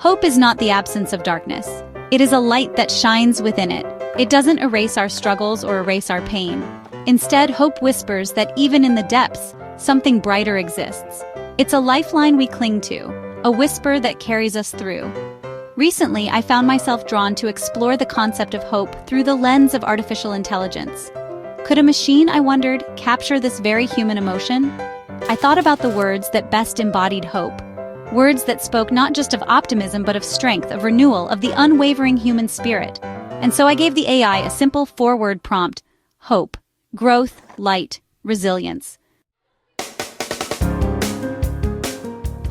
Hope is not the absence of darkness. It is a light that shines within it. It doesn't erase our struggles or erase our pain. Instead, hope whispers that even in the depths, something brighter exists. It's a lifeline we cling to, a whisper that carries us through. Recently, I found myself drawn to explore the concept of hope through the lens of artificial intelligence. Could a machine, I wondered, capture this very human emotion? I thought about the words that best embodied hope. Words that spoke not just of optimism but of strength, of renewal, of the unwavering human spirit. And so I gave the AI a simple 4-word prompt: hope, growth, light, resilience.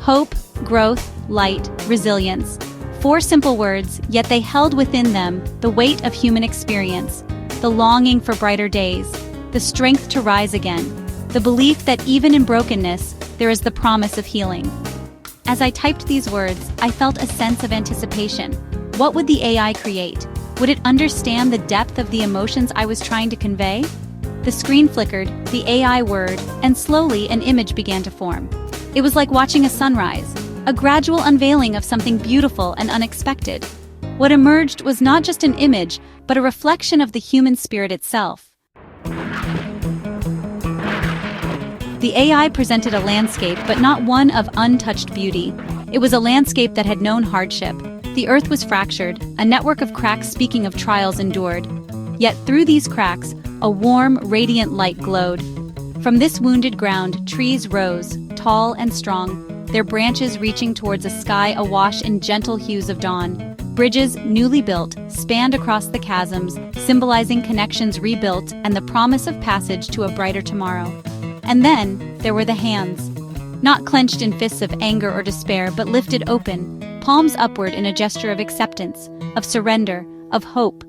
Hope, growth, light, resilience. 4 simple words, yet they held within them the weight of human experience, the longing for brighter days, the strength to rise again, the belief that even in brokenness, there is the promise of healing. As I typed these words, I felt a sense of anticipation. What would the AI create? Would it understand the depth of the emotions I was trying to convey? The screen flickered, the AI whirred, and slowly an image began to form. It was like watching a sunrise, a gradual unveiling of something beautiful and unexpected. What emerged was not just an image, but a reflection of the human spirit itself. The AI presented a landscape, but not one of untouched beauty. It was a landscape that had known hardship. The earth was fractured, a network of cracks speaking of trials endured. Yet through these cracks, a warm, radiant light glowed. From this wounded ground, trees rose, tall and strong, their branches reaching towards a sky awash in gentle hues of dawn. Bridges, newly built, spanned across the chasms, symbolizing connections rebuilt and the promise of passage to a brighter tomorrow. And then, there were the hands. Not clenched in fists of anger or despair, but lifted open, palms upward in a gesture of acceptance, of surrender, of hope.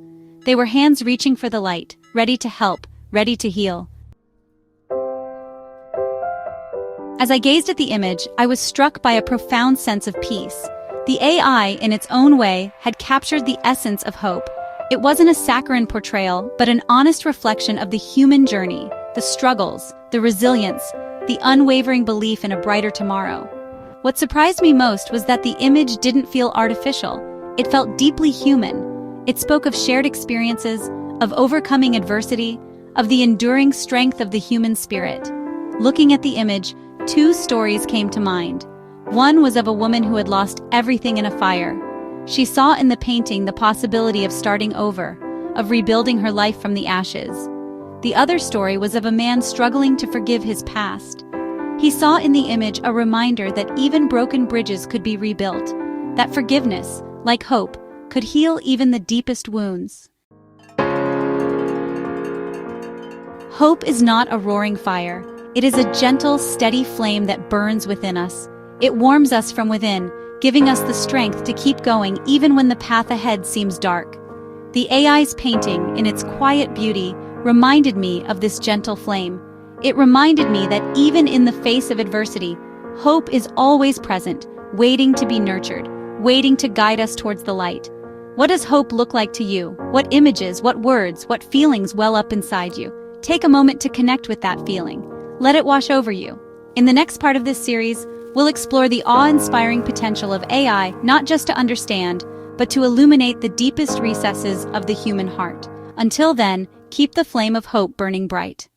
They were hands reaching for the light, ready to help, ready to heal. As I gazed at the image, I was struck by a profound sense of peace. The AI, in its own way, had captured the essence of hope. It wasn't a saccharine portrayal, but an honest reflection of the human journey, the struggles, the resilience, the unwavering belief in a brighter tomorrow. What surprised me most was that the image didn't feel artificial. It felt deeply human. It spoke of shared experiences, of overcoming adversity, of the enduring strength of the human spirit. Looking at the image, 2 stories came to mind. One was of a woman who had lost everything in a fire. She saw in the painting the possibility of starting over, of rebuilding her life from the ashes. The other story was of a man struggling to forgive his past. He saw in the image a reminder that even broken bridges could be rebuilt, that forgiveness, like hope, could heal even the deepest wounds. Hope is not a roaring fire. It is a gentle, steady flame that burns within us. It warms us from within, giving us the strength to keep going even when the path ahead seems dark. The AI's painting, in its quiet beauty, reminded me of this gentle flame. It reminded me that even in the face of adversity, hope is always present, waiting to be nurtured, waiting to guide us towards the light. What does hope look like to you? What images, what words, what feelings well up inside you? Take a moment to connect with that feeling. Let it wash over you. In the next part of this series, we'll explore the awe-inspiring potential of AI, not just to understand, but to illuminate the deepest recesses of the human heart. Until then, keep the flame of hope burning bright.